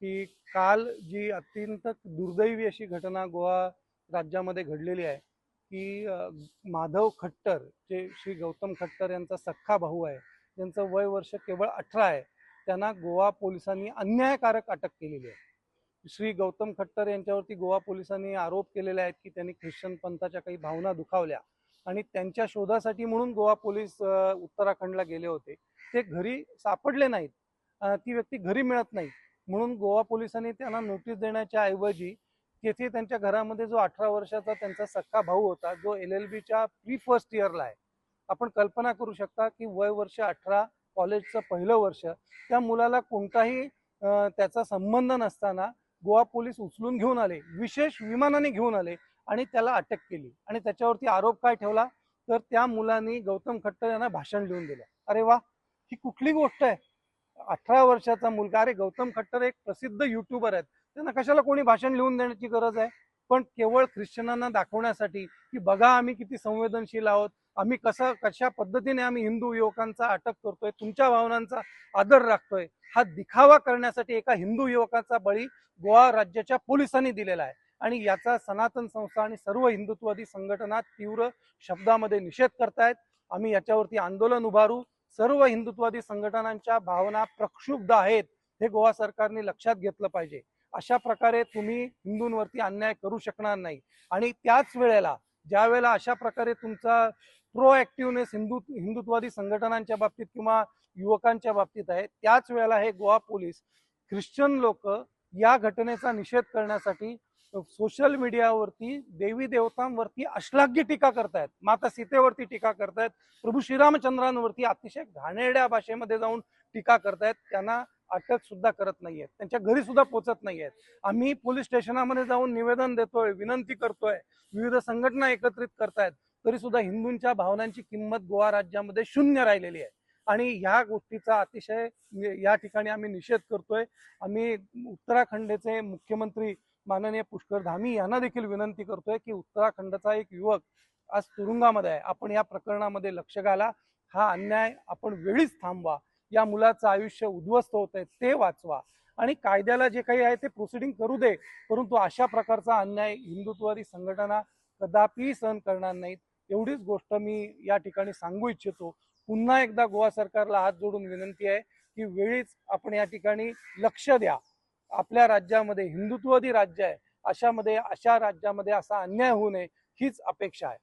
की काल जी अत्यंत दुर्दैवी अशी घटना गोवा राज्यामध्ये घडलेली आहे की माधव खट्टर जे श्री गौतम खट्टर यांचा सख्खा भाऊ आहे, त्यांचं वय वर्ष केवळ 18 आहे, त्यांना गोवा पोलिसांनी अन्यायकारक अटक केलेली आहे। श्री गौतम खट्टर यांच्यावरती गोवा पोलिसांनी आरोप केलेले आहेत की त्यांनी ख्रिश्चन पंथाच्या काही भावना दुखावल्या आणि त्यांच्या शोधासाठी म्हणून गोवा पोलीस उत्तराखंडला गेले होते। ते घरी सापडले नाहीत, ती व्यक्ती घरी मिळत नाही, म्हणून गोवा पोलिसांनी त्यांना नोटीस देण्याच्या ऐवजी तेथे त्यांच्या घरामध्ये जो 18 वर्षाचा त्यांचा सख्खा भाऊ होता, जो LLBच्या प्री फर्स्ट इयरला आहे, आपण कल्पना करू शकता की वय वर्ष 18, कॉलेजचं पहिलं वर्ष, त्या मुलाला कोणताही त्याचा संबंध नसताना गोवा पोलीस उचलून घेऊन आले, विशेष विमानाने घेऊन आले आणि त्याला अटक केली। आणि त्याच्यावरती आरोप काय ठेवला तर त्या मुलांनी गौतम खट्टर यांना भाषण लिहून दिलं। अरे वा, ही कुठली गोष्ट आहे? 18 वर्षाचा मुलगा, अरे गौतम खट्टर एक प्रसिद्ध युट्यूबर आहेत, त्यांना कशाला कोणी भाषण लिहून देण्याची गरज आहे? पण केवळ ख्रिश्चनांना दाखवण्यासाठी की बघा आम्ही किती संवेदनशील आहोत, आम्ही कशा पद्धतीने आम्ही हिंदू युवकांचा अटक करतोय, तुमच्या भावनांचा आदर राखतोय, हा दिखावा करण्यासाठी एका हिंदू युवकाचा बळी गोवा राज्याच्या पोलिसांनी दिलेला आहे। आणि याचा सनातन संस्था आणि सर्व हिंदुत्ववादी संघटना तीव्र शब्दामध्ये निषेध करतायत। आम्ही याच्यावरती आंदोलन उभारू। सर्व हिंदुत्ववादी संघटनांच्या भावना प्रक्षुब्ध आहेत, हे गोवा सरकारने लक्षात घेतलं पाहिजे। अशा प्रकारे तुम्ही हिंदूंवरती अन्याय करू शकणार नाही। आणि त्याच वेळेला ज्या वेळेला अशा प्रकारे तुमचा प्रोएक्टिव्हनेस हिंदुत्ववादी संघटनांच्या बाबतीत किंवा युवकांच्या बाबतीत आहे, त्याच वेळेला हे गोवा पोलीस ख्रिश्चन लोक या घटनेचा निषेध करण्यासाठी सोशल मीडियावरती देवी देवतांवरती अश्लाघ्य टीका करतायत, माता सीतेवरती टीका करतायत, प्रभू श्रीरामचंद्रांवरती अतिशय घाणेरड्या भाषेमध्ये जाऊन टीका करतायत। त्यांना अटक सुद्धा करत नाहीयेत, त्यांच्या घरी सुद्धा पोहोचत नाहीयेत। आम्ही पोलीस स्टेशनामध्ये जाऊन निवेदन देतोय, विनंती करतोय, विविध संघटना एकत्रित करतायत, तरी सुद्धा हिंदूंच्या भावनांची किंमत गोवा राज्यामध्ये शून्य राहिलेली आहे। आणि ह्या गोष्टीचा अतिशय या ठिकाणी आम्ही निषेध करतोय। आम्ही उत्तराखंडचे मुख्यमंत्री माननीय पुष्कर धामी यांना देखील विनंती करतोय की उत्तराखंडचा एक युवक आज तुरुंगामध्ये आहे, आपण या प्रकरणामध्ये लक्ष घाला, हा अन्याय आपण वेळीच थांबवा, या मुलाचं आयुष्य उद्ध्वस्त होत आहे ते वाचवा आणि कायद्याला जे काही आहे ते प्रोसिडिंग करू दे, परंतु अशा प्रकारचा अन्याय हिंदुत्ववादी संघटना कदापि सहन करणार नाहीत। एवढीच गोष्ट मी या ठिकाणी सांगू इच्छितो। पुन्हा एकदा गोवा सरकारला हात जोडून विनंती आहे की वेळीच आपण या ठिकाणी लक्ष द्या। आपल्या राज्यामध्ये हिंदुत्ववादी राज्य आहे, अशा राज्यामध्ये असा अन्याय होऊ नये हीच अपेक्षा आहे।